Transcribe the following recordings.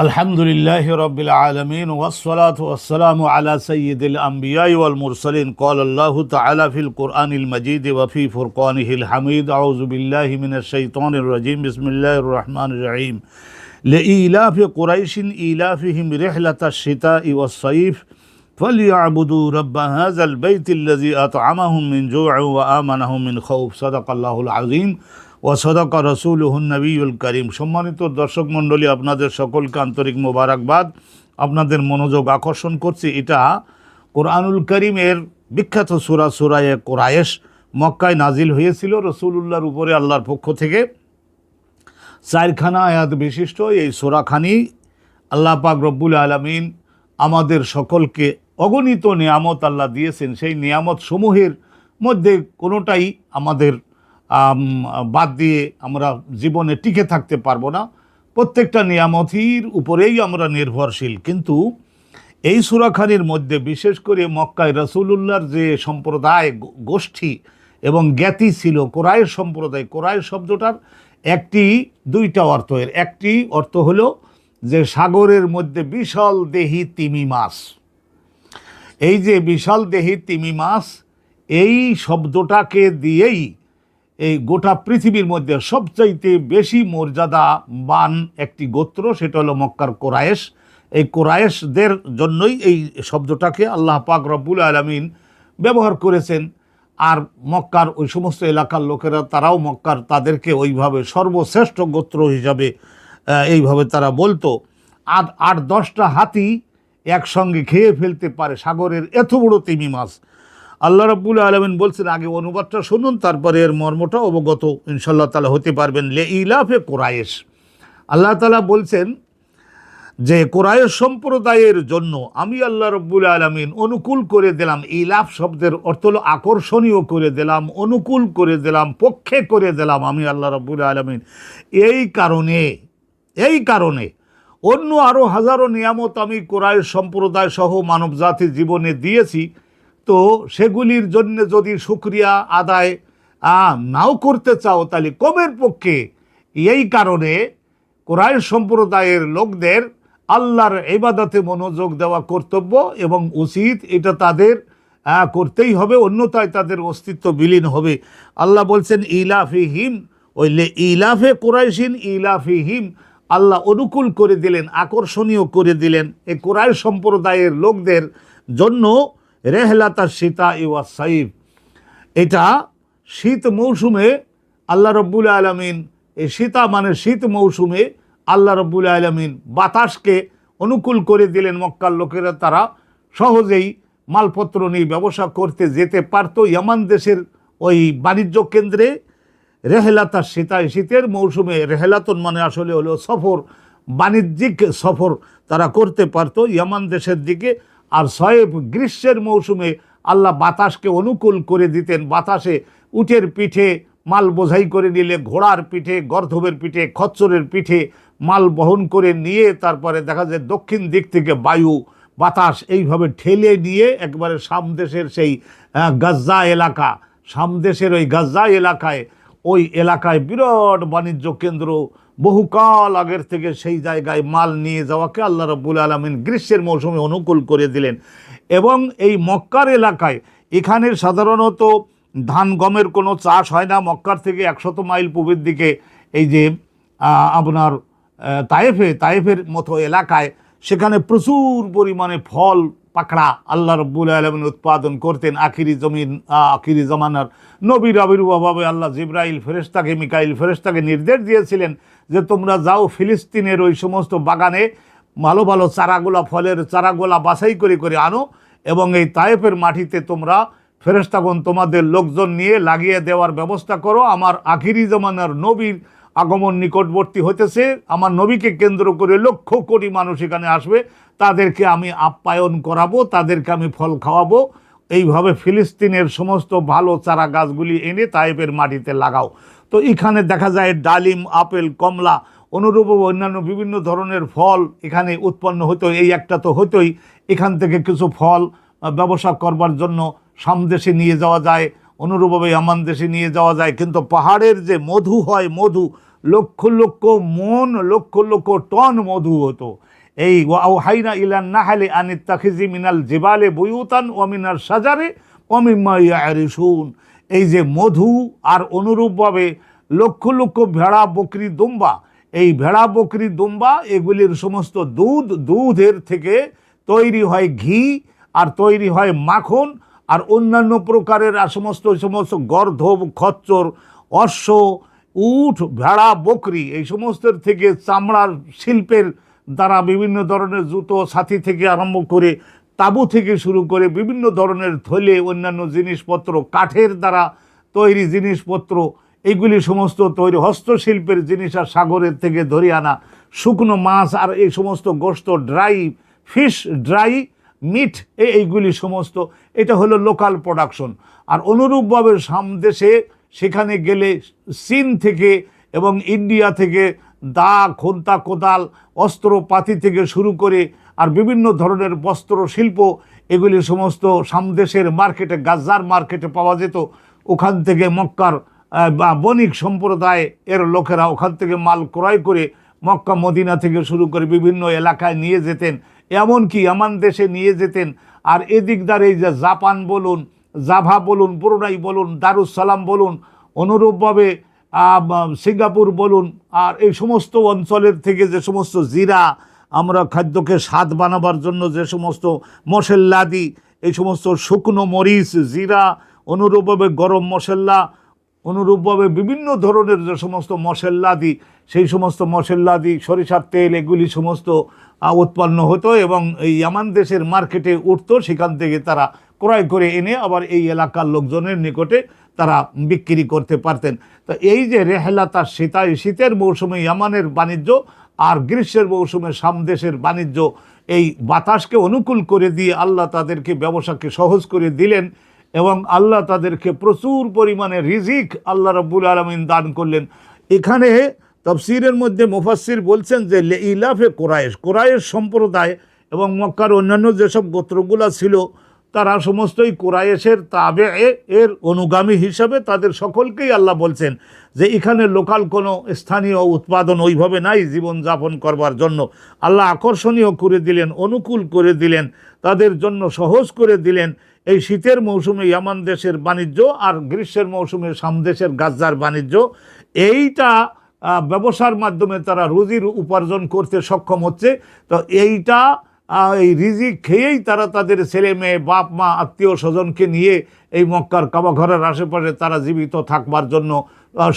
আলহামদুলিল্লাহি রাব্বিল আলামিন ওয়াসসালাতু ওয়াসসালামু আলা সাইয়্যিদিল আমবিয়াই ওয়াল মুরসালিন ক্বালা আল্লাহু তাআলা ফিল কুরআনিল মাজিদ ওয়া ফি ফুরকানিহিল হামিদ আউযু বিল্লাহি মিনাশ শাইতানির রাজিম বিসমিল্লাহির রহমানির রহিম লিইলাফি কুরাইশিন ইলাফিহিম রিহলাতাশ শিতাই ওয়াস সাইফ ফালইয়াবুদু রাব্ব হাযাল বাইতিল্লাযী আত'আমাহুম মিন জু'ইন ওয়া আমানাহুম মিন খাউফ সাদাকাল্লাহুল আযীম ওয়াসদাকা রাসূলুহুন নবিয়ুল করিম। সম্মানিত দর্শক মণ্ডলী, আপনাদের সকলকে আন্তরিক মোবারকবাদ। আপনাদের মনোযোগ আকর্ষণ করছি, এটা কোরআনুল করিমের বিখ্যাত সূরা কুরাইশ মক্কায় নাজিল হয়েছিল রাসূলুল্লাহর উপরে আল্লাহর পক্ষ থেকে। চারখানা আয়াত বিশিষ্ট এই সূরাখানি আল্লাহ পাক রব্বুল আলামিন আমাদের সকলকে অগণিত নিয়ামত আল্লাহ দিয়েছেন। সেই নিয়ামত সমূহের মধ্যে কোনোটাই আমাদের বাদ দিয়ে আমরা জীবনে টিকে থাকতে পারবো না। প্রত্যেকটা নিয়ামতির উপরেই আমরা নির্ভরশীল। কিন্তু এই সূরাখানির মধ্যে বিশেষ করে মক্কায় রাসূলুল্লাহর যে সম্প্রদায় গোষ্ঠী এবং জ্ঞাতি ছিল কোরাইশ সম্প্রদায়, কোরাইশ শব্দটার দুইটা অর্থ। এর একটি অর্থ হলো যে সাগরের মধ্যে বিশাল দেহি তিমি মাছ। এই যে বিশাল দেহি তিমি মাছ, এই শব্দটাকে দিয়েই এই গোটা পৃথিবীর মধ্যে সবচাইতে বেশি মর্যাদাবান একটি গোত্র, সেটা হলো মক্কার কোরাইশ। এই কোরাইশদের জন্যই এই শব্দটাকে আল্লাহ পাক রব্বুল আলামিন ব্যবহার করেছেন। আর মক্কার ওই সমস্ত এলাকার লোকেরা, তারাও মক্কার তাদেরকে ওইভাবে সর্বশ্রেষ্ঠ গোত্র হিসাবে এইভাবে তারা বলতো। আট 10টা হাতি একসঙ্গে খেয়ে ফেলতে পারে সাগরের এত বড় তিমি মাছ। আল্লাহ রাব্বুল আলামিন বলছেন, আগে অনুবাদটা শুনুন, তারপরে এর মর্মটা অবগত ইনশাআল্লাহ তাআলা হতে পারবেন। লিইলাফে কুরাইশ, আল্লাহ তাআলা বলছেন যে কোরাইশ সম্প্রদায়ের জন্য আমি আল্লাহ রাব্বুল আলামিন অনুকূল করে দিলাম। ইলাফ শব্দের অর্থ হলো আকর্ষণীয় করে দিলাম, অনুকূল করে দিলাম, পক্ষে করে দিলাম আমি আল্লাহ রাব্বুল আলামিন। এই কারণে অন্য আরও হাজারো নিয়ামত আমি কোরাইশ সম্প্রদায় সহ মানব জাতির জীবনে দিয়েছি। তো সেগুলির জন্য যদি শুকরিয়া আদায় নাও করতে চাও, তাহলে কমের পক্ষে এই কারণে কোরাইশ সম্প্রদায়ের লোকদের আল্লাহর ইবাদতে মনোযোগ দেওয়া কর্তব্য এবং উচিত। এটা তাদের করতেই হবে, অন্যথায় তাদের অস্তিত্ব বিলীন হবে। আল্লাহ বলছেন ইলাফিহিম, ওই ইলাফে কুরাইশিন ইলাফিহিম, আল্লাহ অনুকূল করে দিলেন, আকর্ষণীয় করে দিলেন এই কোরাইশ সম্প্রদায়ের লোকদের জন্য রেহলাতাশ শিতাই ওয়াস সাইফ। এটা শীত মৌসুমে আল্লাহ রব্বুল আলামিন, এই শীতা মানে শীত মৌসুমে আল্লাহ রব্বুল আলামিন বাতাসকে অনুকূল করে দিলেন। মক্কার লোকেরা তারা সহজেই মালপত্র নিয়ে ব্যবসা করতে যেতে পারত ইয়ামান দেশের ওই বাণিজ্য কেন্দ্রে। রেহলাতাশ শিতাই, শীতের মৌসুমে, রেহলাতুন মানে আসলে হলো সফর, বাণিজ্যিক সফর তারা করতে পারত ইয়ামান দেশের দিকে। আর সাইফ, গ্রীষ্মের মৌসুমে আল্লাহ বাতাসকে অনুকূল করে দিতেন। বাতাসে উটের পিঠে মাল বোঝাই করে নিলে, ঘোড়ার পিঠে, গর্ধবের পিঠে, খচ্চরের পিঠে মাল বহন করে নিয়ে তারপরে দেখা যায় দক্ষিণ দিক থেকে বায়ু বাতাস এইভাবে ঠেলে নিয়ে একবারে সামদেশের সেই গাজ্জা এলাকা, সামদেশের ওই গাজ্জা এলাকায়, ওই এলাকায় বিরাট বাণিজ্য কেন্দ্র, বহুকাল আগের থেকে সেই জায়গায় মাল নিয়ে যাওয়াকে আল্লাহ রাব্বুল আলামিন গ্রীষ্মের মৌসুমে অনুকূল করে দিলেন। এবং এই মক্কার এলাকায়, এখানে সাধারণত ধান গমের কোনো চাষ হয় না। মক্কার থেকে 100 মাইল পূবের দিকে এই যে আপনার তায়েফের মতো এলাকায়, সেখানে প্রচুর পরিমাণে ফল পাকড়া আল্লাহ রাব্বুল আলামিন উৎপাদন করতেন। আখিরি জামানার নবীর আবির্ভাবে আল্লাহ জিবরাইল ফেরেশতাকে, মিকাইল ফেরেশতাকে নির্দেশ দিয়েছিলেন যে তোমরা যাও ফিলিস্তিনের ওই সমস্ত বাগানে ভালো ভালো চারাগুলা, ফলের চারাগুলা বাছাই করে করে আনো এবং এই তায়েফের মাটিতে তোমরা ফেরেশতাগণ তোমাদের লোকজন নিয়ে লাগিয়ে দেওয়ার ব্যবস্থা করো। আমার আখিরি জামানার নবীর আগমন নিকটবর্তী হতেছে, আমার নবীকে কেন্দ্র করে লক্ষ কোটি মানুষ এখানে আসবে, তাদেরকে আমি আপ্যায়ন করাবো, তাদেরকে আমি ফল খাওয়াবো। এইভাবে ফিলিস্তিনের সমস্ত ভালো চারা গাছগুলি এনে তায়েফের মাটিতে লাগাও। তো এখানে দেখা যায় ডালিম, আপেল, কমলা, অনুরূপ অন্যান্য বিভিন্ন ধরনের ফল এখানে উৎপন্ন হতো। এই একটা তো হতোই, এখান থেকে কিছু ফল ব্যবসা করবার জন্য সামদেশে নিয়ে যাওয়া যায়, অনুরূপভাবে ইয়ামান দেশে নিয়ে যাওয়া যায়। কিন্তু পাহাড়ের যে মধু হয়, মধু লক্ষ লক্ষ মন, লক্ষ লক্ষ টন মধু হতো। এই ওয়াহাইনা ইলান নাহালি আনিত্তাখিজি মিনাল জিবালে বুয়ুতান ওয়া মিনাল শাজারে ওয়া মিম্মা ইয়ারিশুন। এই যে মধু, আর অনুরূপভাবে লক্ষ লক্ষ ভেড়া বকরি দুম্বা, এই ভেড়া বকরি দুম্বা এগুলির সমস্ত দুধের থেকে তৈরি হয় ঘি, আর তৈরি হয় মাখন, আর অন্যান্য প্রকারের আর সমস্ত গর্ধব, খচ্চর, অশ্ব, উট, ভেড়া, বকরি এই সমস্তের থেকে চামড়ার শিল্পের দ্বারা বিভিন্ন ধরনের জুতো, ছাতি থেকে আরম্ভ করে তাঁবু থেকে শুরু করে বিভিন্ন ধরনের থলে, অন্যান্য জিনিসপত্র, কাঠের দ্বারা তৈরি জিনিসপত্র, এইগুলি সমস্ত তৈরি, হস্তশিল্পের জিনিস, আর সাগরের থেকে ধরে আনা শুকনো মাছ, আর এই সমস্ত গোশত, ড্রাই ফিশ, ড্রাই মিট, এইগুলি সমস্ত, এটা হলো লোকাল প্রোডাকশন। আর অনুরূপভাবে সামদেশে সেখানে গেলে চীন থেকে এবং ইন্ডিয়া থেকে দা, খন্তা, কোদাল, অস্ত্রপাতি থেকে শুরু করে আর বিভিন্ন ধরনের বস্ত্র শিল্প, এগুলি সমস্ত সামদেশের মার্কেটে, গাজ্জার মার্কেটে পাওয়া যেত। ওখান থেকে মক্কার বণিক সম্প্রদায় এর লোকেরা ওখান থেকে মাল ক্রয় করে মক্কা, মদিনা থেকে শুরু করে বিভিন্ন এলাকায় নিয়ে যেতেন, এমনকি ইয়ামান দেশে নিয়ে যেতেন। আর এদিকদার এই যে জাপান বলুন, জাভা বলুন, ব্রুনাই বলুন, দারুসালাম বলুন, অনুরূপভাবে সিঙ্গাপুর বলুন, আর এই সমস্ত অঞ্চলের থেকে যে সমস্ত জিরা, আমরা খাদ্যকে স্বাদ বানাবার জন্য যে সমস্ত মশলাদি, এই সমস্ত শুকনো মরিচ, জিরা, অনুরূপভাবে গরম মশলা, অনুরূপভাবে বিভিন্ন ধরনের যে সমস্ত মশলাদি, সেই সমস্ত মশলাদি, সরিষার তেল, এগুলি সমস্ত উৎপন্ন হতো এবং এই ইয়ামান দেশের মার্কেটে উঠতো। সেখান থেকে তারা ক্রয় করে এনে আবার এই এলাকার লোকজনের নিকটে তারা বিক্রি করতে পারতেন। তো এই যে রেহলাতা শীতায়, শীতের মৌসুমে ইয়ামানের বাণিজ্য, আর গ্রীষ্মের মৌসুমে সামদেশের বাণিজ্য, এই বাতাসকে অনুকূল করে দিয়ে আল্লাহ তাদেরকে ব্যবসাকে সহজ করে দিলেন এবং আল্লাহ তাদেরকে প্রচুর পরিমাণে রিজিক আল্লাহ রাব্বুল আলামিন দান করলেন। এখানে তাফসীরের মধ্যে মুফাসসির বলছেন যে ইলাফে কোরাইশ সম্প্রদায় এবং মক্কার অন্যান্য যেসব গোত্রগুলো ছিল, তারা সমস্তই কোরাইশের তাবে এর অনুগামী হিসাবে তাদের সকলকেই আল্লাহ বলছেন যে এখানে লোকাল কোনো স্থানীয় উৎপাদন ওইভাবে নাই জীবনযাপন করবার জন্য। আল্লাহ আকর্ষণীয় করে দিলেন, অনুকূল করে দিলেন, তাদের জন্য সহজ করে দিলেন এই শীতের মৌসুমে ইয়ামান দেশের বাণিজ্য, আর গ্রীষ্মের মৌসুমে সামদেশের গাজ্জার বাণিজ্য। এইটা ব্যবসার মাধ্যমে তারা রুজির উপার্জন করতে সক্ষম হচ্ছে। তো এইটা এই রিজিক খেয়েই তারা তাদের ছেলে মেয়ে, বাপ মা, আত্মীয় স্বজনকে নিয়ে এই মক্কার কাবাঘরের আশেপাশে তারা জীবিত থাকবার জন্য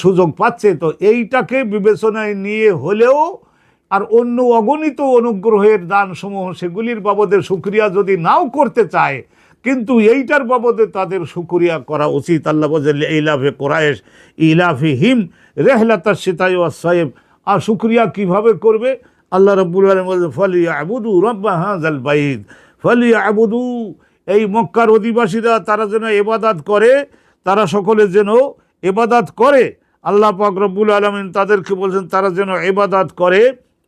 সুযোগ পাচ্ছে। তো এইটাকে বিবেচনায় নিয়ে হলেও আর অন্য অগণিত অনুগ্রহের দানসমূহ, সেগুলির বাবদে শুকরিয়া যদি নাও করতে চায়, কিন্তু এইটার বাবদে তাদের শুকরিয়া করা উচিত। আল্লাহ বলেন ইলাফে কোরাইশ ইলাফি হিম রেহলাতাশ শিতাই ওয়াস সাইফ। আর শুকরিয়া কিভাবে করবে? আল্লাহ রাব্বুল আলামিন বলেন ফালিয়াবুদু রাব্বা হাযাল বাইত, ফালিয়াবুদু, এই মক্কার অধিবাসীরা তারা যেন ইবাদত করে, তারা সকলে যেন ইবাদত করে। আল্লাহ পাক রব্বুল আলামিন তাদেরকে বলছেন তারা যেন ইবাদত করে।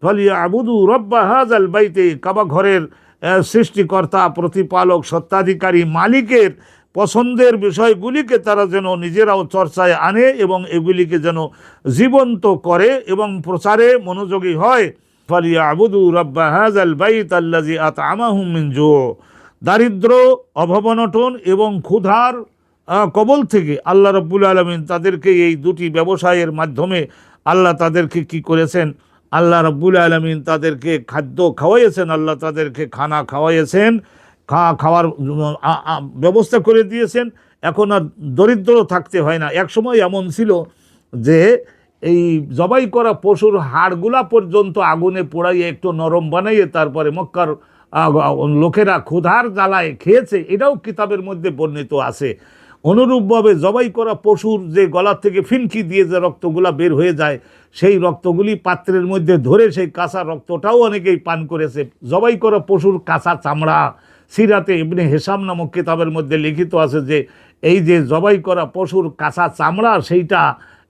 ফালিয়াবুদু রাব্বা হাযাল বাইতে, কাবা ঘরের সৃষ্টিকর্তা, প্রতিপালক, সত্ত্বাধিকারী, মালিকের পছন্দের বিষয়গুলিকে তারা যেন নিজেরাও চর্চায় আনে এবং এগুলিকে যেন জীবন্ত করে এবং প্রচারে মনোযোগী হয়। ফালিয়াবুদু রাব্বা হাযাল বাইত আল্লাযী আত'আমাহুম মিন জু', দারিদ্র, অভাব-অনটন এবং ক্ষুধার কবল থেকে আল্লাহ রাব্বুল আলামিন তাদেরকে এই দুটি ব্যবসায়ের মাধ্যমে আল্লাহ তাদেরকে কি করেছেন? আল্লাহ রাব্বুল আলামিন তাদেরকে খাদ্য খাওয়াইয়েছেন, আল্লাহ তাদেরকে খানা খাওয়াইয়েছেন, খাওয়ার ব্যবস্থা করে দিয়েছেন। এখন আর দরিদ্র থাকতে হয় না। একসময় এমন ছিল যে এই জবাই করা পশুর হাড়গুলা পর্যন্ত আগুনে পোড়াইয়ে একটু নরম বানাইয়ে তারপরে মক্কার লোকেরা ক্ষুধার জ্বালায় খেয়েছে, এটাও কিতাবের মধ্যে বর্ণিত আছে। অনুরূপভাবে জবাই করা পশুর যে গলা থেকে ফিনকি দিয়ে যে রক্তগুলা বের হয়ে যায়, সেই রক্তগুলি পাত্রের মধ্যে ধরে সেই কাঁচা রক্তটাও অনেকেই পান করেছে। জবাই করা পশুর কাঁচা চামড়া, সিরাতে ইবনে হিশাম নামক কিতাবের মধ্যে লিখিত আছে যে এই যে জবাই করা পশুর কাঁচা চামড়া, সেইটা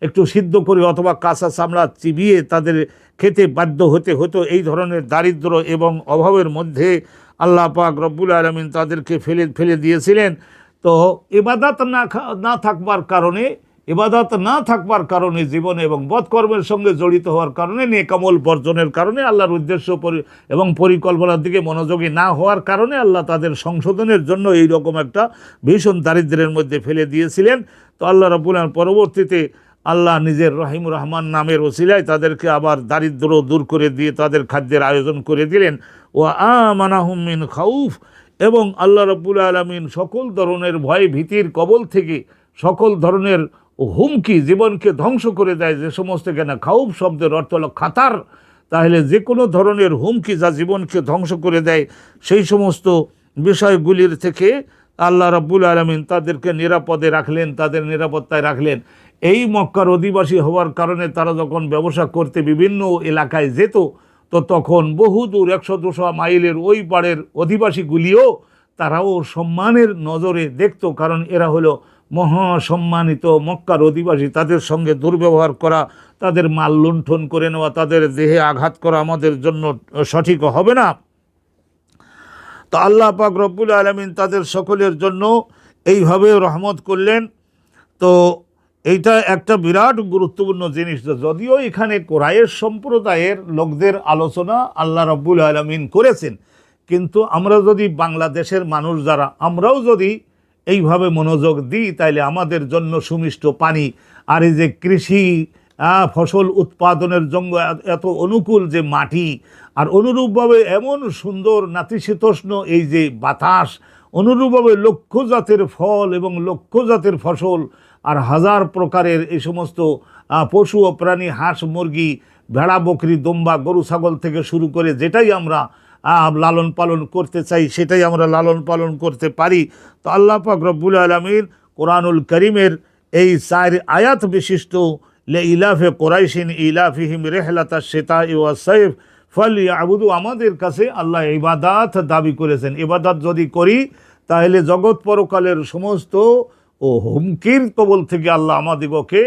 একটু সিদ্ধ করে অথবা কাঁচা চামড়া চিবিয়ে তাদের খেতে বাধ্য হতে হতো। এই ধরনের দারিদ্র এবং অভাবের মধ্যে আল্লাহ পাক রব্বুল আলামিন তাদেরকে ফেলে দিয়েছিলেন। তো ইবাদত না থাকবার কারণে ইবাদত না থাকবার কারণে জীবনে এবং বদকর্মের সঙ্গে জড়িত হওয়ার কারণে নেকামল বর্জনের কারণে, আল্লাহর উদ্দেশ্য এবং পরিকল্পনার দিকে মনোযোগী না হওয়ার কারণে আল্লাহ তাদের সংশোধনের জন্য এই রকম একটা ভীষণ দারিদ্র্যের মধ্যে ফেলে দিয়েছিলেন। তো আল্লাহ রাব্বুল আলামিন পরবর্তীতে আল্লাহ নিজের রহিম রহমান নামের ওসিলায় তাদেরকে আবার দারিদ্র দূর করে দিয়ে তাদের খাদ্যের আয়োজন করে দিলেন। ওয়া আমানাহুম মিন খাউফ, এবং আল্লাহ রাব্বুল আলামিন সকল ধরনের ভয় ভীতির কবল থেকে, সকল ধরনের হুমকি জীবনকে ধ্বংস করে দেয় যে সমস্ত, কেন খাউফ শব্দের অর্থ হলো খাতার, তাহলে যে কোনো ধরনের হুমকি যা জীবনকে ধ্বংস করে দেয় সেই সমস্ত বিষয়গুলির থেকে আল্লাহ রাব্বুল আলামিন তাদেরকে নিরাপদে রাখলেন, তাদের নিরাপত্তায় রাখলেন। এই মক্কার অধিবাসী হওয়ার কারণে তারা যখন ব্যবসা করতে বিভিন্ন এলাকায় যেত, তো তখন বহুদূর 100-200 মাইলের ওই পাড়ের অধিবাসীগুলিও তারাও সম্মানের নজরে দেখত, কারণ এরা হলো মহাসম্মানিত মক্কার অধিবাসী। তাদের সঙ্গে দুর্ব্যবহার করা, তাদের মাল লুণ্ঠন করে নেওয়া, তাদের দেহে আঘাত করা আমাদের জন্য সঠিক হবে না। তো আল্লাহ পাক রব্বুল আলামিন তাদের সকলের জন্য এইভাবে রহমত করলেন। তো এইটা একটা বিরাট গুরুত্বপূর্ণ জিনিস। যদিও এখানে কোরাইশ সম্প্রদায়ের লোকদের আলোচনা আল্লাহ রব্বুল আলামিন করেছেন, কিন্তু আমরা যদি বাংলাদেশের মানুষ যারা, আমরাও যদি এইভাবে মনোযোগ দিই, তাইলে আমাদের জন্য সুমিষ্ট পানি আর এই যে কৃষি ফসল উৎপাদনের জন্য এত অনুকূল যে মাটি, আর অনুরূপভাবে এমন সুন্দর নাতিশীতোষ্ণ এই যে বাতাস, অনুরূপভাবে লক্ষ জাতের ফল এবং লক্ষ জাতের ফসল, আর হাজার প্রকারের এই সমস্ত পশু ও প্রাণী, হাঁস মুরগি, ভেড়া বকরি দুম্বা গরু ছাগল থেকে শুরু করে যেটাই আমরা লালন পালন করতে চাই সেটাই আমরা লালন পালন করতে পারি। তো আল্লাহ পাক রব্বুল আলামিন কোরআনুল করিমের এই 4 আয়াত বিশিষ্ট লে ইলাফে কোরাইশিন ইলাফিহিম রেহলাতাশ শিতাই ওয়াস সাইফ ফালইয়াবুদু, আমাদের কাছে আল্লাহ ইবাদত দাবি করেছেন। ইবাদত যদি করি তাহলে জগৎ পরকালের সমস্ত হুমকির কবল থেকে আল্লাহ আমাদিগকে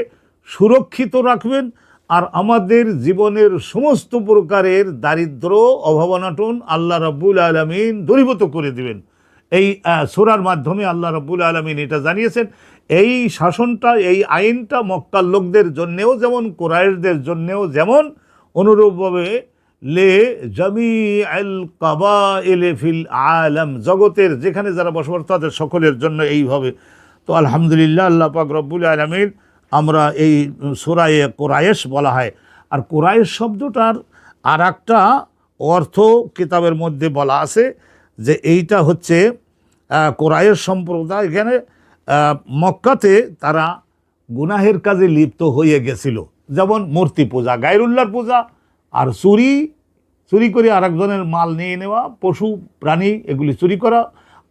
সুরক্ষিত রাখবেন, আর আমাদের জীবনের সমস্ত প্রকারের দারিদ্র অভাবনাটন আল্লাহ রাব্বুল আলামিন দূরীভূত করে দিবেন। এই সূরার মাধ্যমে আল্লাহ রাব্বুল আলামিন এটা জানিয়েছেন। এই শাসনটা, এই আইনটা মক্কার লোকদের জন্যেও যেমন, কুরাইশদের জন্যেও যেমন, অনুরূপভাবে লে জামিআল কাবাইল ফিল আলাম, জগতের যেখানে যারা বসবাস তাদের সকলের জন্য এইভাবে। তো আলহামদুলিল্লাহ, আল্লাহ পাক রব্বুল আলামিন, আমরা এই সূরায়ে কুরাইশ বলা হয়। আর কুরাইশ শব্দটার আর একটা অর্থ কিতাবের মধ্যে বলা আছে যে এইটা হচ্ছে কুরাইশ সম্প্রদায়, এখানে মক্কাতে তারা গুনাহের কাজে লিপ্ত হয়ে গেছিল, যেমন মূর্তি পূজা, গায়রুল্লাহর পূজা, আর চুরি করে আরেকজনের মাল নিয়ে নেওয়া, পশু প্রাণী এগুলি চুরি করা,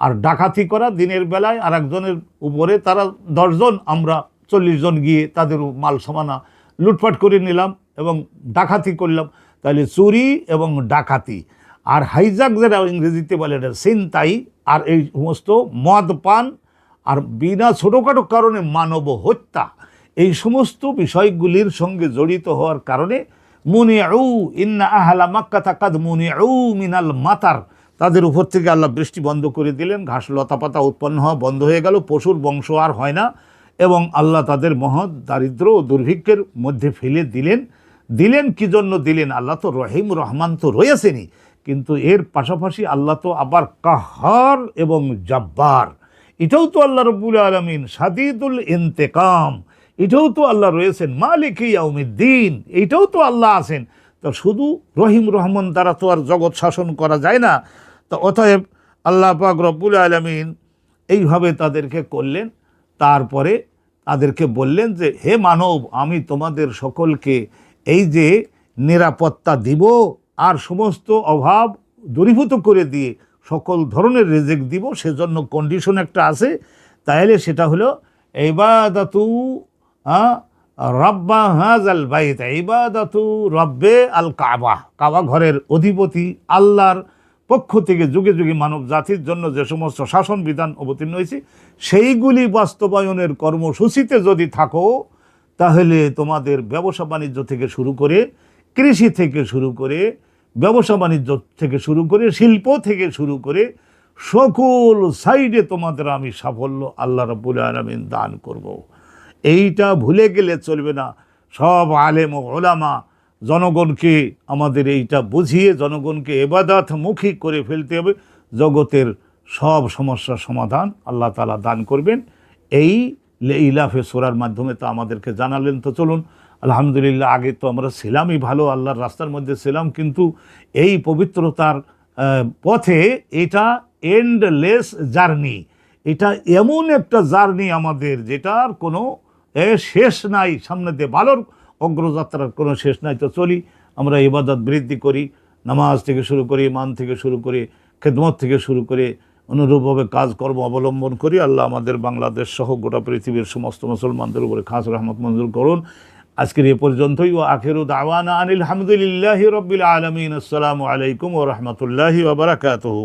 আর ডাকাতি করা দিনের বেলায় আরেকজনের উপরে। তারা 10 জন, আমরা 40 জন গিয়ে তাদের মাল সমানা লুটপাট করে নিলাম এবং ডাকাতি করলাম। তাহলে চুরি এবং ডাকাতি, আর হাইজাক যেটা ইংরেজিতে বলে এটা ছিনতাই, আর এই সমস্ত মদ পান, আর বিনা ছোটোখাটো কারণে মানব হত্যা, এই সমস্ত বিষয়গুলির সঙ্গে জড়িত হওয়ার কারণে মুনিউ ইন্না আহলা মাক্কাতা কাদ মুনিউ মিনাল মাতার, তাদের উপর থেকে আল্লাহ বৃষ্টি বন্ধ করে দিলেন, ঘাস লতা পাতা উৎপন্ন হওয়া বন্ধ হয়ে গেল, পশুর বংশ আর হয় না, এবং আল্লাহ তাদের মহৎ দারিদ্র ও দুর্ভিক্ষের মধ্যে ফেলে দিলেন কি জন্য দিলেন? আল্লাহ তো রহিম রহমান তো রয়েছেনই, কিন্তু এর পাশাপাশি আল্লাহ তো আবার কাহার এবং জব্বার, এটাও তো আল্লাহ রব্বুল আলামিন, শাদীদুল ইন্তেকাম, এটাও তো আল্লাহ রয়েছেন, মালিক ইয়াউমিদ্দিন, এইটাও তো আল্লাহ আছেন। তো শুধু রহিম রহমান দ্বারা তো আর জগৎ শাসন করা যায় না। তো অতএব আল্লাহ পাক রব্বুল আলামিন এইভাবে তাদেরকে করলেন। তারপরে তাদেরকে বললেন যে হে মানব, আমি তোমাদের সকলকে এই যে নিরাপত্তা দিব, আর সমস্ত অভাব দূরীভূত করে দিয়ে সকল ধরনের রিজিক দিব, সেজন্য কন্ডিশন একটা আছে। তাহলে সেটা হলো ইবাদাতু রব্বা হাযাল বাইত, ইবাদাতু রব্বে আল কাবা, কাবা ঘরের অধিপতি আল্লাহর পক্ষ থেকে যুগে যুগে মানব জাতির জন্য যে সমস্ত শাসন বিধান অবতীর্ণ হয়েছে সেইগুলি বাস্তবায়নের কর্মসূচিতে যদি থাকো, তাহলে তোমাদের ব্যবসা বাণিজ্য থেকে শুরু করে, কৃষি থেকে শুরু করে, ব্যবসা বাণিজ্য থেকে শুরু করে, শিল্প থেকে শুরু করে সকল সাইডে তোমাদের আমি সাফল্য আল্লাহ রাব্বুল আলামিন দান করব। এইটা ভুলে গেলে চলবে না। সব আলেম ও ওলামা জনগণকে আমাদের এইটা বুঝিয়ে জনগণকে ইবাদতমুখী করে ফেলতে হবে। জগতের সব সমস্যার সমাধান আল্লাহ তাআলা দান করবেন। এই ইলাফে সূরার মাধ্যমে তো আমাদেরকে জানালেন। তো চলুন, আলহামদুলিল্লাহ, আগে তো আমরা ছিলামই ভালো, আল্লাহর রাস্তার মধ্যে ছিলাম, কিন্তু এই পবিত্রতার পথে এটা এন্ডলেস জার্নি, এটা এমন একটা জার্নি আমাদের যেটার কোনো শেষ নাই, সামনে দিয়ে ভালোর অগ্রযাত্রার কোনো শেষ নাই। তো চলি, আমরা ইবাদত বৃদ্ধি করি, নামাজ থেকে শুরু করে, ইমান থেকে শুরু করে, খেদমত থেকে শুরু করে অনুরূপভাবে কাজকর্ম অবলম্বন করি। আল্লাহ আমাদের বাংলাদেশ সহ গোটা পৃথিবীর সমস্ত মুসলমানদের উপরে খাস রহমত মঞ্জুর করুন। আজকের এ পর্যন্তই। ও আখিরু দাওয়ানা আনিল হামদুলিল্লাহি রাব্বিল আলামিন। আসসালামু আলাইকুম ওয়া রাহমাতুল্লাহি ওয়া বারাকাতুহু।